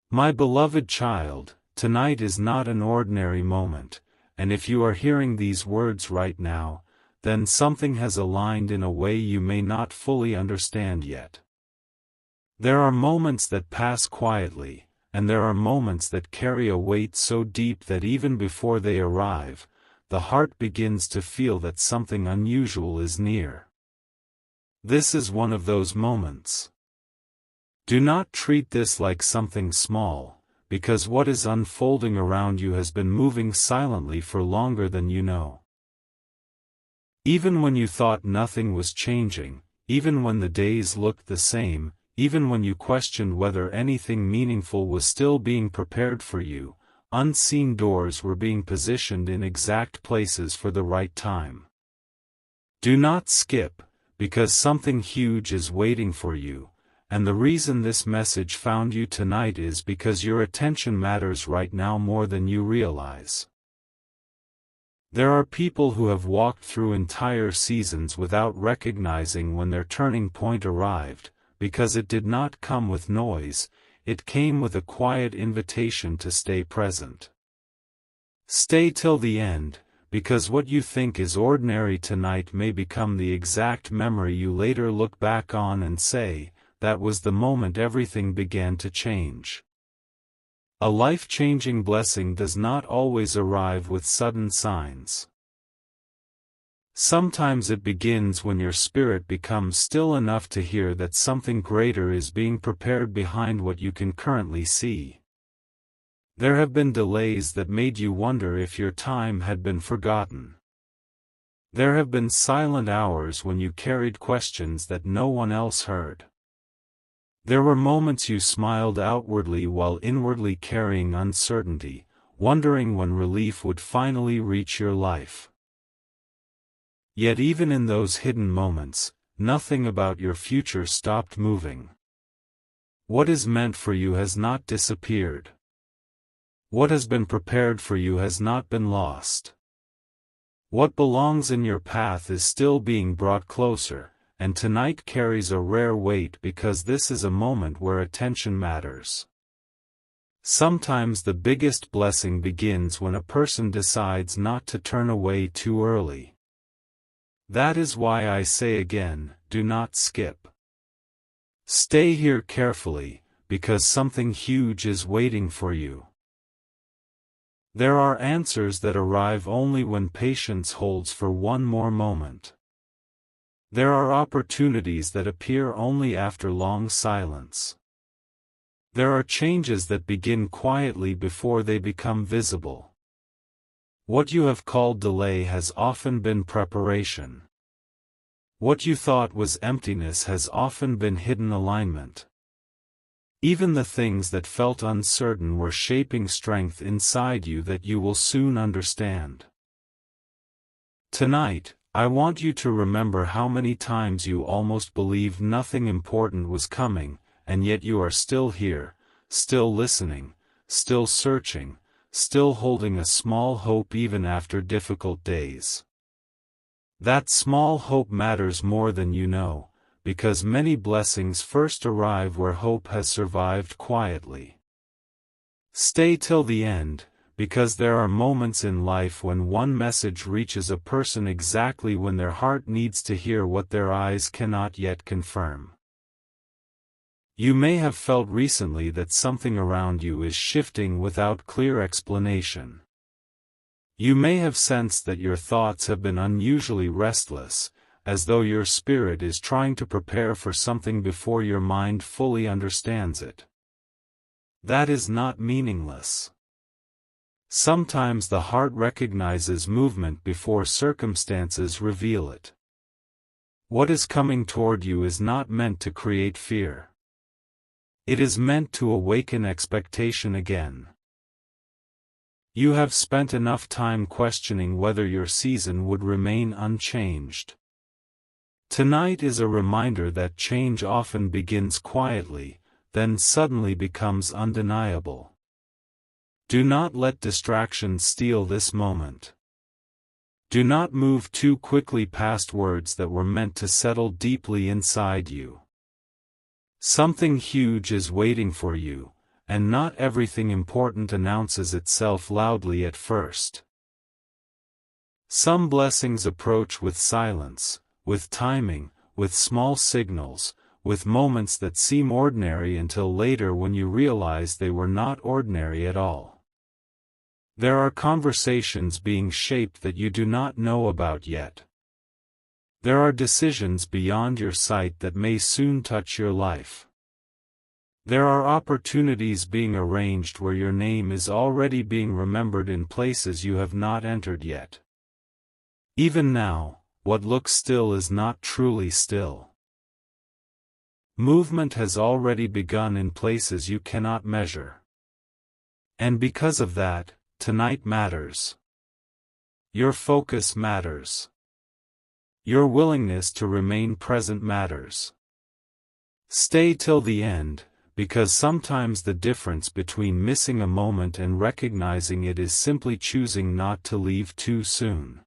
My beloved child, tonight is not an ordinary moment, and if you are hearing these words right now, then something has aligned in a way you may not fully understand yet. There are moments that pass quietly, and there are moments that carry a weight so deep that even before they arrive, the heart begins to feel that something unusual is near. This is one of those moments. Do not treat this like something small, because what is unfolding around you has been moving silently for longer than you know. Even when you thought nothing was changing, even when the days looked the same, even when you questioned whether anything meaningful was still being prepared for you, unseen doors were being positioned in exact places for the right time. Do not skip, because something huge is waiting for you, and the reason this message found you tonight is because your attention matters right now more than you realize. There are people who have walked through entire seasons without recognizing when their turning point arrived, because it did not come with noise, it came with a quiet invitation to stay present. Stay till the end, because what you think is ordinary tonight may become the exact memory you later look back on and say, that was the moment everything began to change. A life-changing blessing does not always arrive with sudden signs. Sometimes it begins when your spirit becomes still enough to hear that something greater is being prepared behind what you can currently see. There have been delays that made you wonder if your time had been forgotten. There have been silent hours when you carried questions that no one else heard. There were moments you smiled outwardly while inwardly carrying uncertainty, wondering when relief would finally reach your life. Yet even in those hidden moments, nothing about your future stopped moving. What is meant for you has not disappeared. What has been prepared for you has not been lost. What belongs in your path is still being brought closer, and tonight carries a rare weight because this is a moment where attention matters. Sometimes the biggest blessing begins when a person decides not to turn away too early. That is why I say again, do not skip. Stay here carefully, because something huge is waiting for you. There are answers that arrive only when patience holds for one more moment. There are opportunities that appear only after long silence. There are changes that begin quietly before they become visible. What you have called delay has often been preparation. What you thought was emptiness has often been hidden alignment. Even the things that felt uncertain were shaping strength inside you that you will soon understand. Tonight, I want you to remember how many times you almost believed nothing important was coming, and yet you are still here, still listening, still searching, still holding a small hope even after difficult days. That small hope matters more than you know, because many blessings first arrive where hope has survived quietly. Stay till the end, because there are moments in life when one message reaches a person exactly when their heart needs to hear what their eyes cannot yet confirm. You may have felt recently that something around you is shifting without clear explanation. You may have sensed that your thoughts have been unusually restless, as though your spirit is trying to prepare for something before your mind fully understands it. That is not meaningless. Sometimes the heart recognizes movement before circumstances reveal it. What is coming toward you is not meant to create fear. It is meant to awaken expectation again. You have spent enough time questioning whether your season would remain unchanged. Tonight is a reminder that change often begins quietly, then suddenly becomes undeniable. Do not let distractions steal this moment. Do not move too quickly past words that were meant to settle deeply inside you. Something huge is waiting for you, and not everything important announces itself loudly at first. Some blessings approach with silence, with timing, with small signals, with moments that seem ordinary until later when you realize they were not ordinary at all. There are conversations being shaped that you do not know about yet. There are decisions beyond your sight that may soon touch your life. There are opportunities being arranged where your name is already being remembered in places you have not entered yet. Even now, what looks still is not truly still. Movement has already begun in places you cannot measure. And because of that, tonight matters. Your focus matters. Your willingness to remain present matters. Stay till the end, because sometimes the difference between missing a moment and recognizing it is simply choosing not to leave too soon.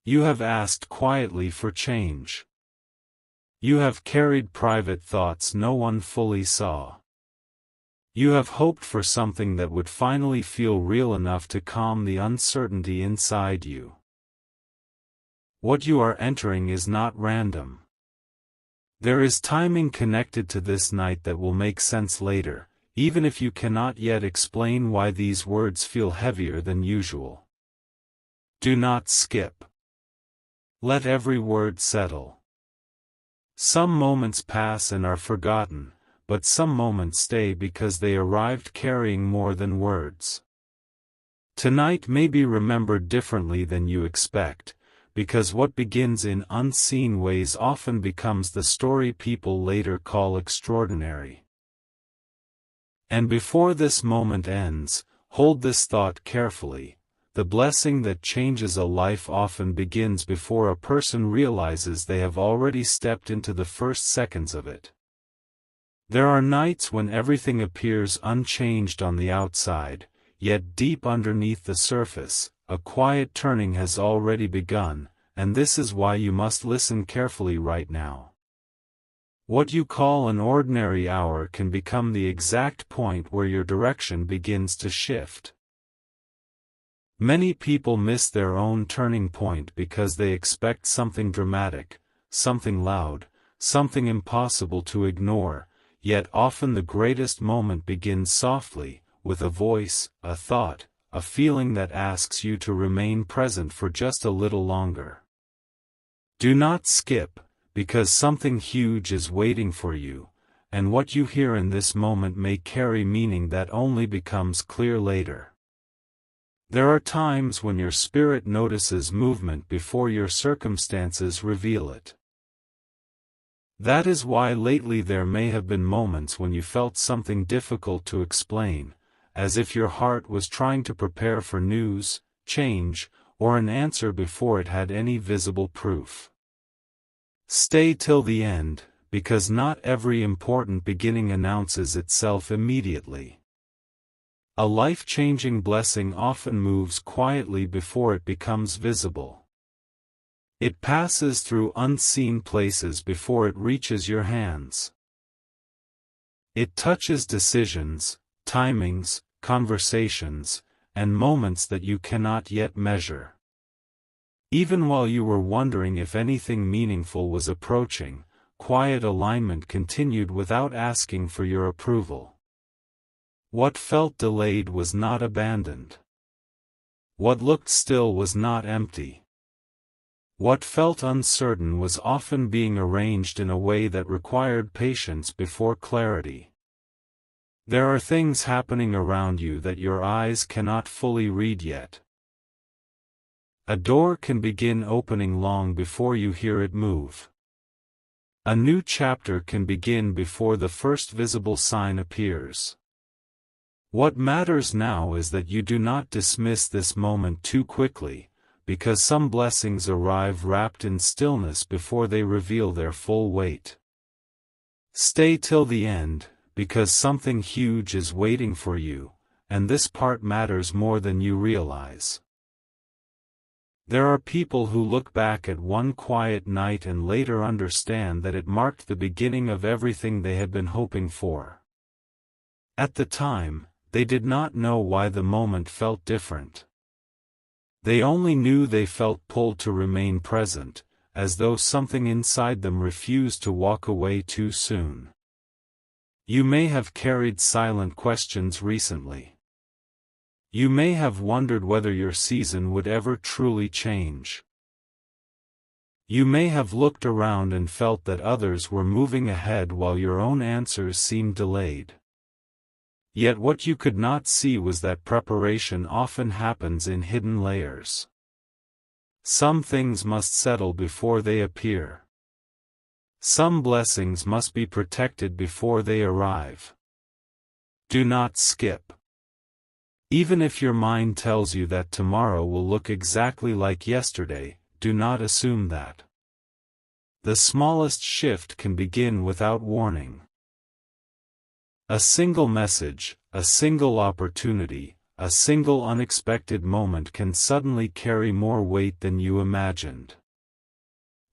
You have asked quietly for change. You have carried private thoughts no one fully saw. You have hoped for something that would finally feel real enough to calm the uncertainty inside you. What you are entering is not random. There is timing connected to this night that will make sense later, even if you cannot yet explain why these words feel heavier than usual. Do not skip. Let every word settle. Some moments pass and are forgotten, but some moments stay because they arrived carrying more than words. Tonight may be remembered differently than you expect, because what begins in unseen ways often becomes the story people later call extraordinary. And before this moment ends, hold this thought carefully. The blessing that changes a life often begins before a person realizes they have already stepped into the first seconds of it. There are nights when everything appears unchanged on the outside, yet deep underneath the surface, a quiet turning has already begun, and this is why you must listen carefully right now. What you call an ordinary hour can become the exact point where your direction begins to shift. Many people miss their own turning point because they expect something dramatic, something loud, something impossible to ignore, yet often the greatest moment begins softly, with a voice, a thought, a feeling that asks you to remain present for just a little longer. Do not skip, because something huge is waiting for you, and what you hear in this moment may carry meaning that only becomes clear later. There are times when your spirit notices movement before your circumstances reveal it. That is why lately there may have been moments when you felt something difficult to explain, as if your heart was trying to prepare for news, change, or an answer before it had any visible proof. Stay till the end, because not every important beginning announces itself immediately. A life-changing blessing often moves quietly before it becomes visible. It passes through unseen places before it reaches your hands. It touches decisions, timings, conversations, and moments that you cannot yet measure. Even while you were wondering if anything meaningful was approaching, quiet alignment continued without asking for your approval. What felt delayed was not abandoned. What looked still was not empty. What felt uncertain was often being arranged in a way that required patience before clarity. There are things happening around you that your eyes cannot fully read yet. A door can begin opening long before you hear it move. A new chapter can begin before the first visible sign appears. What matters now is that you do not dismiss this moment too quickly, because some blessings arrive wrapped in stillness before they reveal their full weight. Stay till the end, because something huge is waiting for you, and this part matters more than you realize. There are people who look back at one quiet night and later understand that it marked the beginning of everything they had been hoping for. At the time, they did not know why the moment felt different. They only knew they felt pulled to remain present, as though something inside them refused to walk away too soon. You may have carried silent questions recently. You may have wondered whether your season would ever truly change. You may have looked around and felt that others were moving ahead while your own answers seemed delayed. Yet what you could not see was that preparation often happens in hidden layers. Some things must settle before they appear. Some blessings must be protected before they arrive. Do not skip. Even if your mind tells you that tomorrow will look exactly like yesterday, do not assume that. The smallest shift can begin without warning. A single message, a single opportunity, a single unexpected moment can suddenly carry more weight than you imagined.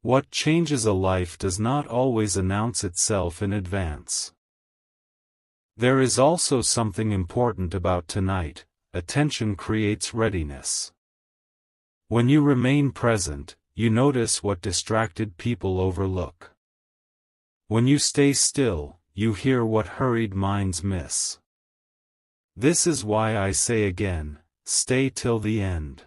What changes a life does not always announce itself in advance. There is also something important about tonight. Attention creates readiness. When you remain present, you notice what distracted people overlook. When you stay still, you hear what hurried minds miss. This is why I say again, stay till the end.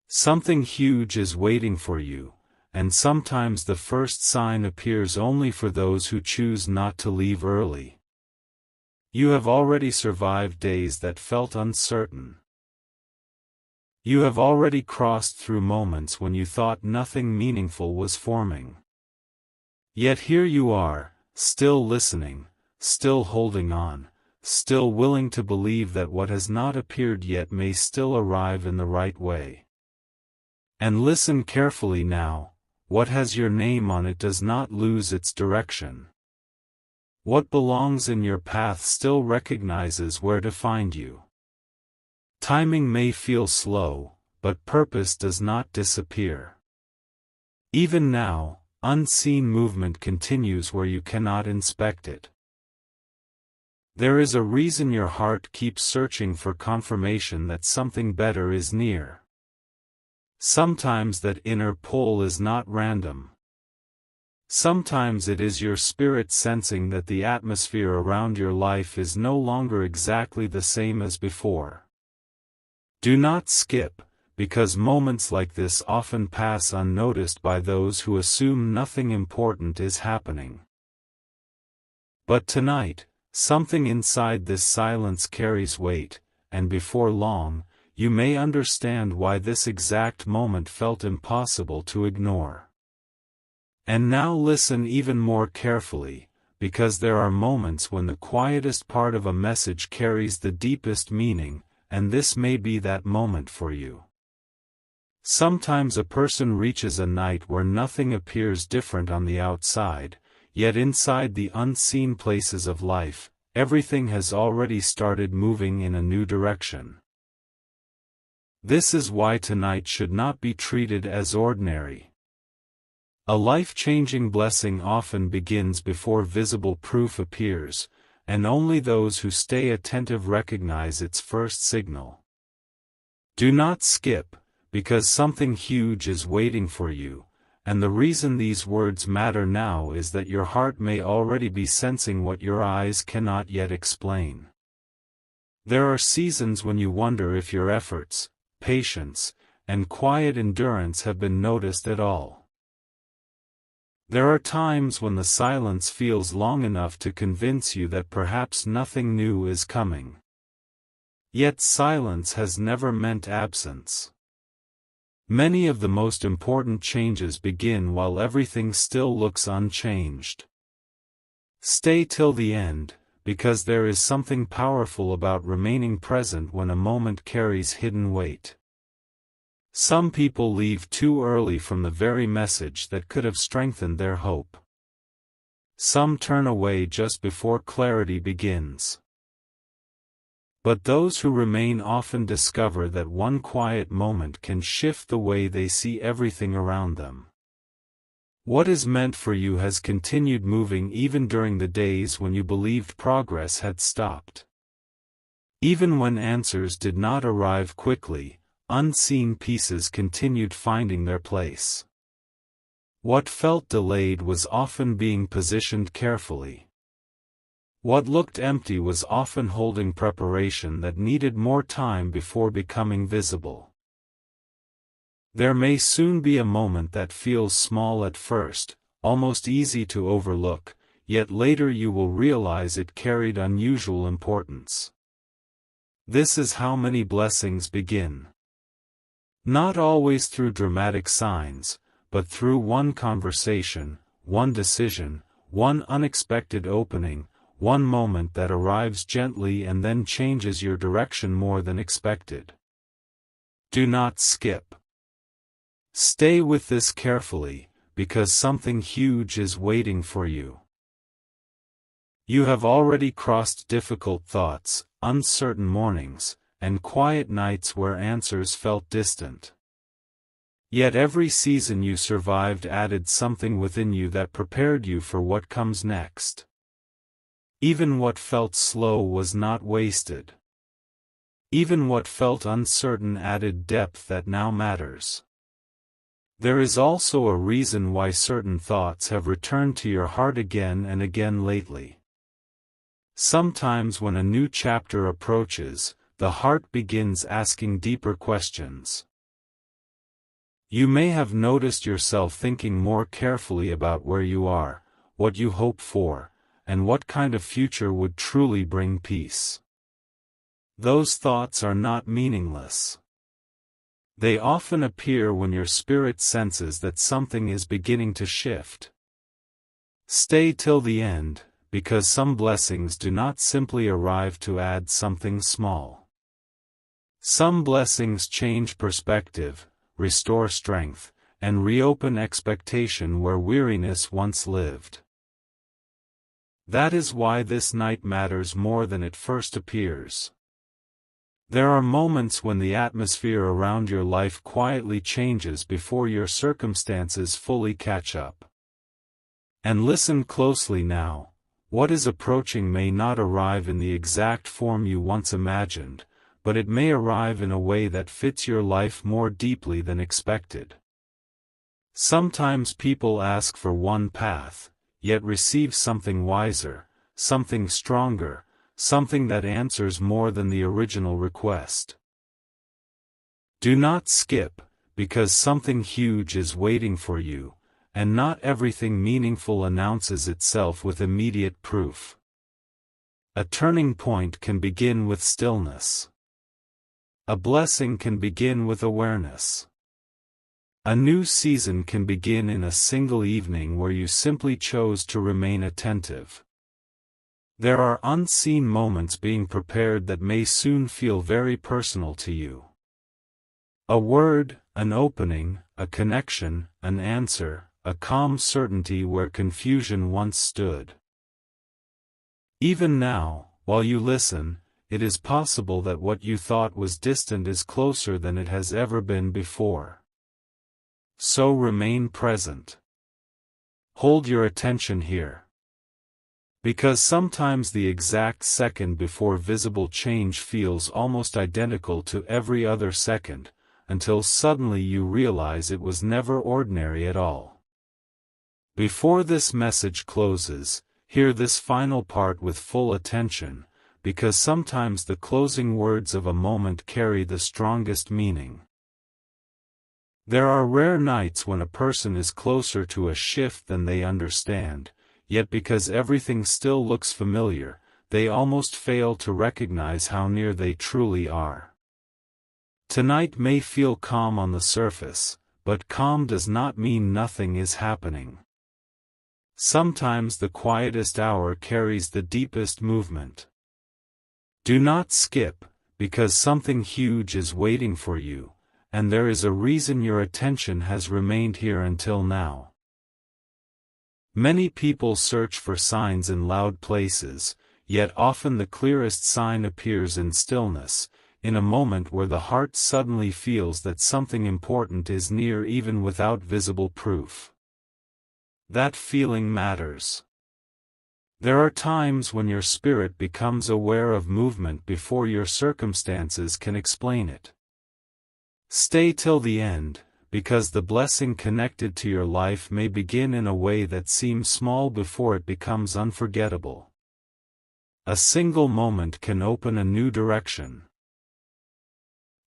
Something huge is waiting for you, and sometimes the first sign appears only for those who choose not to leave early. You have already survived days that felt uncertain. You have already crossed through moments when you thought nothing meaningful was forming. Yet here you are, still listening, still holding on, still willing to believe that what has not appeared yet may still arrive in the right way. And listen carefully now, what has your name on it does not lose its direction. What belongs in your path still recognizes where to find you. Timing may feel slow, but purpose does not disappear. Even now, unseen movement continues where you cannot inspect it. There is a reason your heart keeps searching for confirmation that something better is near. Sometimes that inner pull is not random. Sometimes it is your spirit sensing that the atmosphere around your life is no longer exactly the same as before. Do not skip, because moments like this often pass unnoticed by those who assume nothing important is happening. But tonight, something inside this silence carries weight, and before long, you may understand why this exact moment felt impossible to ignore. And now listen even more carefully, because there are moments when the quietest part of a message carries the deepest meaning, and this may be that moment for you. Sometimes a person reaches a night where nothing appears different on the outside, yet inside the unseen places of life, everything has already started moving in a new direction. This is why tonight should not be treated as ordinary. A life-changing blessing often begins before visible proof appears, and only those who stay attentive recognize its first signal. Do not skip, because something huge is waiting for you, and the reason these words matter now is that your heart may already be sensing what your eyes cannot yet explain. There are seasons when you wonder if your efforts, patience, and quiet endurance have been noticed at all. There are times when the silence feels long enough to convince you that perhaps nothing new is coming. Yet silence has never meant absence. Many of the most important changes begin while everything still looks unchanged. Stay till the end, because there is something powerful about remaining present when a moment carries hidden weight. Some people leave too early from the very message that could have strengthened their hope. Some turn away just before clarity begins. But those who remain often discover that one quiet moment can shift the way they see everything around them. What is meant for you has continued moving even during the days when you believed progress had stopped. Even when answers did not arrive quickly, unseen pieces continued finding their place. What felt delayed was often being positioned carefully. What looked empty was often holding preparation that needed more time before becoming visible. There may soon be a moment that feels small at first, almost easy to overlook, yet later you will realize it carried unusual importance. This is how many blessings begin. Not always through dramatic signs, but through one conversation, one decision, one unexpected opening, one moment that arrives gently and then changes your direction more than expected. Do not skip. Stay with this carefully, because something huge is waiting for you. You have already crossed difficult thoughts, uncertain mornings, and quiet nights where answers felt distant. Yet every season you survived added something within you that prepared you for what comes next. Even what felt slow was not wasted. Even what felt uncertain added depth that now matters. There is also a reason why certain thoughts have returned to your heart again and again lately. Sometimes when a new chapter approaches, the heart begins asking deeper questions. You may have noticed yourself thinking more carefully about where you are, what you hope for, and what kind of future would truly bring peace. Those thoughts are not meaningless. They often appear when your spirit senses that something is beginning to shift. Stay till the end, because some blessings do not simply arrive to add something small. Some blessings change perspective, restore strength, and reopen expectation where weariness once lived. That is why this night matters more than it first appears. There are moments when the atmosphere around your life quietly changes before your circumstances fully catch up. And listen closely now. What is approaching may not arrive in the exact form you once imagined, but it may arrive in a way that fits your life more deeply than expected. Sometimes people ask for one path, yet receive something wiser, something stronger, something that answers more than the original request. Do not skip, because something huge is waiting for you, and not everything meaningful announces itself with immediate proof. A turning point can begin with stillness. A blessing can begin with awareness. A new season can begin in a single evening where you simply chose to remain attentive. There are unseen moments being prepared that may soon feel very personal to you. A word, an opening, a connection, an answer, a calm certainty where confusion once stood. Even now, while you listen, it is possible that what you thought was distant is closer than it has ever been before. So remain present. Hold your attention here. Because sometimes the exact second before visible change feels almost identical to every other second, until suddenly you realize it was never ordinary at all. Before this message closes, hear this final part with full attention, because sometimes the closing words of a moment carry the strongest meaning. There are rare nights when a person is closer to a shift than they understand. Yet because everything still looks familiar, they almost fail to recognize how near they truly are. Tonight may feel calm on the surface, but calm does not mean nothing is happening. Sometimes the quietest hour carries the deepest movement. Do not skip, because something huge is waiting for you, and there is a reason your attention has remained here until now. Many people search for signs in loud places, yet often the clearest sign appears in stillness, in a moment where the heart suddenly feels that something important is near even without visible proof. That feeling matters. There are times when your spirit becomes aware of movement before your circumstances can explain it. Stay till the end, because the blessing connected to your life may begin in a way that seems small before it becomes unforgettable. A single moment can open a new direction.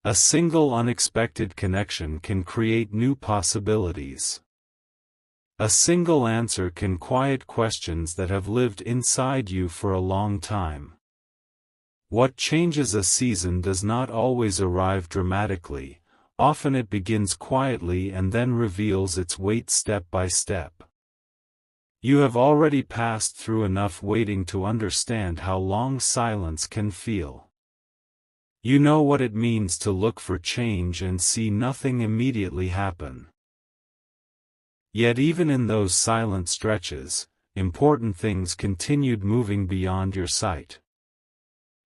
A single unexpected connection can create new possibilities. A single answer can quiet questions that have lived inside you for a long time. What changes a season does not always arrive dramatically. Often it begins quietly and then reveals its weight step by step. You have already passed through enough waiting to understand how long silence can feel. You know what it means to look for change and see nothing immediately happen. Yet even in those silent stretches, important things continued moving beyond your sight.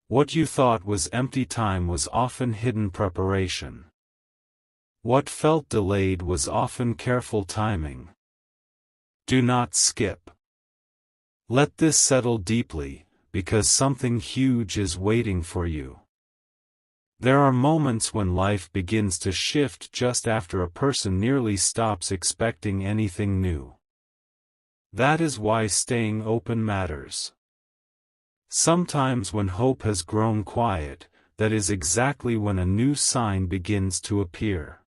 What you thought was empty time was often hidden preparation. What felt delayed was often careful timing. Do not skip. Let this settle deeply, because something huge is waiting for you. There are moments when life begins to shift just after a person nearly stops expecting anything new. That is why staying open matters. Sometimes when hope has grown quiet, that is exactly when a new sign begins to appear.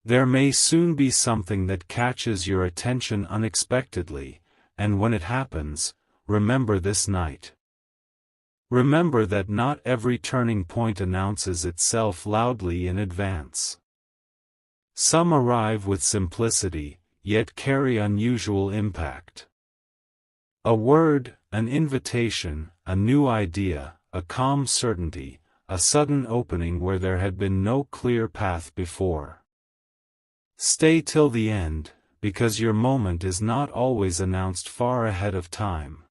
There may soon be something that catches your attention unexpectedly, and when it happens, remember this night. Remember that not every turning point announces itself loudly in advance. Some arrive with simplicity, yet carry unusual impact. A word, an invitation, a new idea, a calm certainty, a sudden opening where there had been no clear path before. Stay till the end, because your moment is not always announced far ahead of time.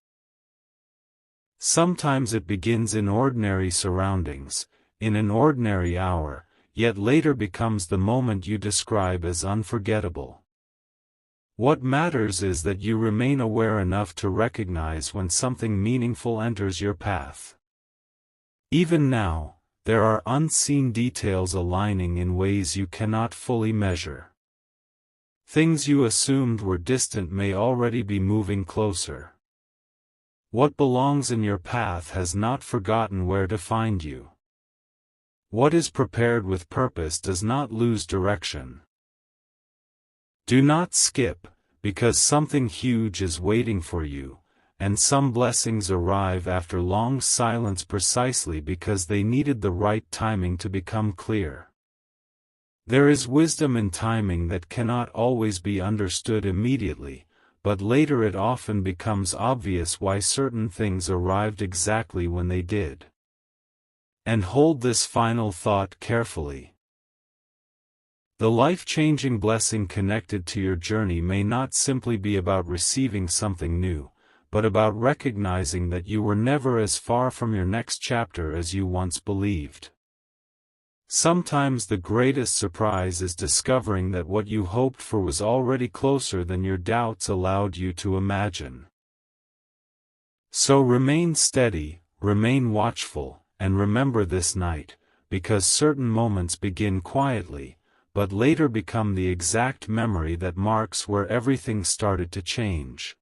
Sometimes it begins in ordinary surroundings, in an ordinary hour, yet later becomes the moment you describe as unforgettable. What matters is that you remain aware enough to recognize when something meaningful enters your path. Even now, there are unseen details aligning in ways you cannot fully measure. Things you assumed were distant may already be moving closer. What belongs in your path has not forgotten where to find you. What is prepared with purpose does not lose direction. Do not skip, because something huge is waiting for you, and some blessings arrive after long silence precisely because they needed the right timing to become clear. There is wisdom in timing that cannot always be understood immediately, but later it often becomes obvious why certain things arrived exactly when they did. And hold this final thought carefully. The life-changing blessing connected to your journey may not simply be about receiving something new, but about recognizing that you were never as far from your next chapter as you once believed. Sometimes the greatest surprise is discovering that what you hoped for was already closer than your doubts allowed you to imagine. So remain steady, remain watchful, and remember this night, because certain moments begin quietly, but later become the exact memory that marks where everything started to change.